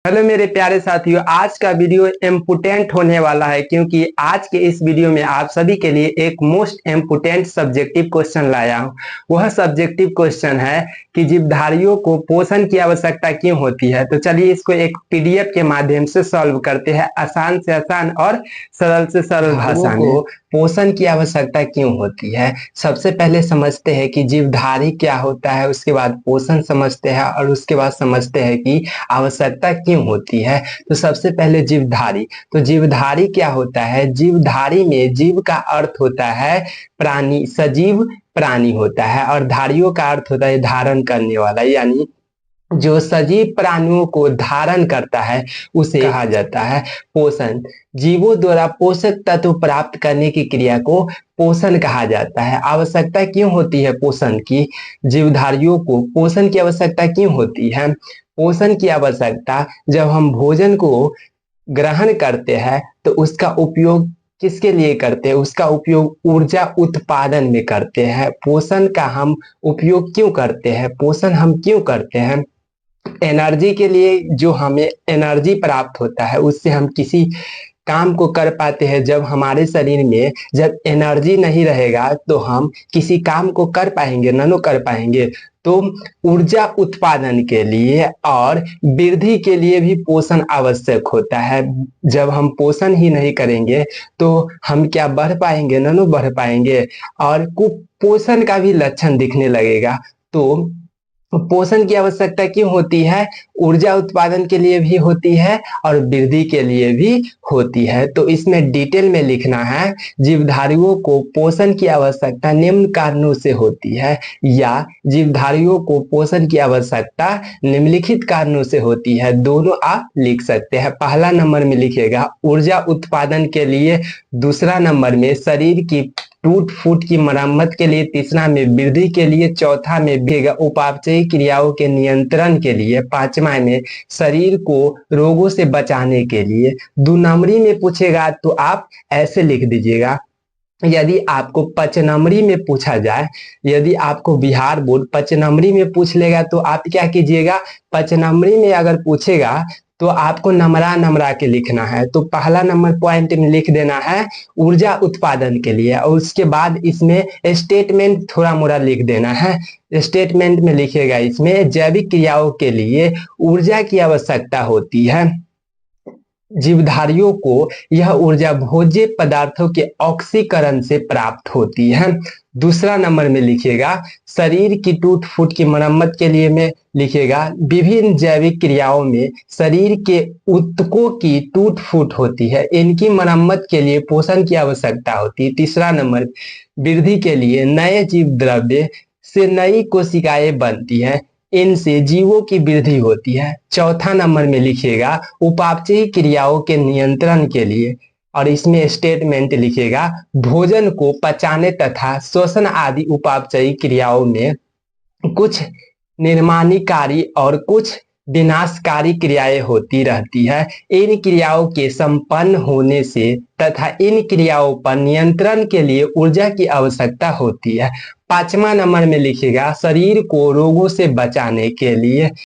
Hello मेरे प्यारे साथियों, आज का वीडियो इम्पोर्टेंट होने वाला है क्योंकि आज के इस वीडियो में आप सभी के लिए एक मोस्ट इम्पोर्टेंट सब्जेक्टिव क्वेश्चन लाया हूं। वह सब्जेक्टिव क्वेश्चन है कि जीवधारियों को पोषण की आवश्यकता क्यों होती है। तो चलिए इसको एक पीडीएफ के माध्यम से सॉल्व करते हैं, आसान से आसान और सरल से सरल भाषा में। पोषण की आवश्यकता क्यों होती है, सबसे पहले समझते हैं कि जीवधारी क्या होता है, उसके बाद पोषण समझते हैं और उसके बाद समझते हैं कि आवश्यकता क्यों होती है। तो सबसे पहले जीवधारी। तो जीवधारी क्या होता है? जीवधारी में जीव का अर्थ होता है प्राणी, सजीव प्राणी होता है, और धारियों का अर्थ होता है धारण करने वाला, यानी जो सजीव प्राणियों को धारण करता है उसे कहा जाता है पोषण। जीवों द्वारा पोषक तत्व प्राप्त करने की क्रिया को पोषण कहा जाता है। आवश्यकता क्यों होती है पोषण की? जीवधारियों को पोषण की आवश्यकता क्यों होती है? पोषण की आवश्यकता जब हम भोजन को ग्रहण करते हैं तो उसका उपयोग किसके लिए करते हैं? उसका उपयोग ऊर्जा उत्पादन में करते हैं। पोषण का हम उपयोग क्यों करते हैं? पोषण हम क्यों करते हैं? एनर्जी के लिए। जो हमें एनर्जी प्राप्त होता है उससे हम किसी काम को कर पाते हैं। जब हमारे शरीर में जब एनर्जी नहीं रहेगा तो हम किसी काम को कर पाएंगे? नहीं कर पाएंगे। तो ऊर्जा उत्पादन के लिए और वृद्धि के लिए भी पोषण आवश्यक होता है। जब हम पोषण ही नहीं करेंगे तो हम क्या बढ़ पाएंगे? नहीं बढ़ पाएंगे, और कुपोषण का भी लक्षण दिखने लगेगा। तो पोषण की आवश्यकता क्यों होती है? ऊर्जा उत्पादन के लिए भी होती है और वृद्धि के लिए भी होती है। तो इसमें डिटेल में लिखना है, जीवधारियों को पोषण की आवश्यकता निम्न कारणों से होती है, या जीवधारियों को पोषण की आवश्यकता निम्नलिखित कारणों से होती है। दोनों आप लिख सकते हैं। पहला नंबर में लिखिएगा ऊर्जा उत्पादन के लिए, दूसरा नंबर में शरीर की टूट फूट की मरम्मत के लिए, तीसरा में वृद्धि के लिए, चौथा में उपापचयी क्रियाओं के नियंत्रण के लिए, पांचवा में शरीर को रोगों से बचाने के लिए। 2 नंबरी में पूछेगा तो आप ऐसे लिख दीजिएगा। यदि आपको 5 नंबरी में पूछा जाए, यदि आपको बिहार बोर्ड 5 नंबरी में पूछ लेगा तो आप क्या कीजिएगा? 5 नंबरी में अगर पूछेगा तो आपको नंबरा नंबरा के लिखना है। तो पहला नंबर पॉइंट में लिख देना है ऊर्जा उत्पादन के लिए, और उसके बाद इसमें स्टेटमेंट थोड़ा मोड़ा लिख देना है। स्टेटमेंट में लिखेगा इसमें जैविक क्रियाओं के लिए ऊर्जा की आवश्यकता होती है। जीवधारियों को यह ऊर्जा भोज्य पदार्थों के ऑक्सीकरण से प्राप्त होती है। दूसरा नंबर में लिखिएगा शरीर की टूट फूट की मरम्मत के लिए में लिखिएगा विभिन्न जैविक क्रियाओं में शरीर के ऊतकों की टूट फूट होती है, इनकी मरम्मत के लिए पोषण की आवश्यकता होती है। तीसरा नंबर वृद्धि के लिए नए जीव द्रव्य से नई कोशिकाएं बनती है, इनसे जीवों की वृद्धि होती है। चौथा नंबर में लिखिएगा उपापचयी क्रियाओं के नियंत्रण के लिए, और इसमें स्टेटमेंट लिखिएगा भोजन को पचाने तथा श्वसन आदि उपापचयी क्रियाओं में कुछ निर्माणकारी और कुछ विनाशकारी क्रियाएं होती रहती है। इन क्रियाओं के संपन्न होने से तथा इन क्रियाओं पर नियंत्रण के लिए ऊर्जा की आवश्यकता होती है। 5वां नंबर में लिखिएगा शरीर को रोगों से बचाने के लिए।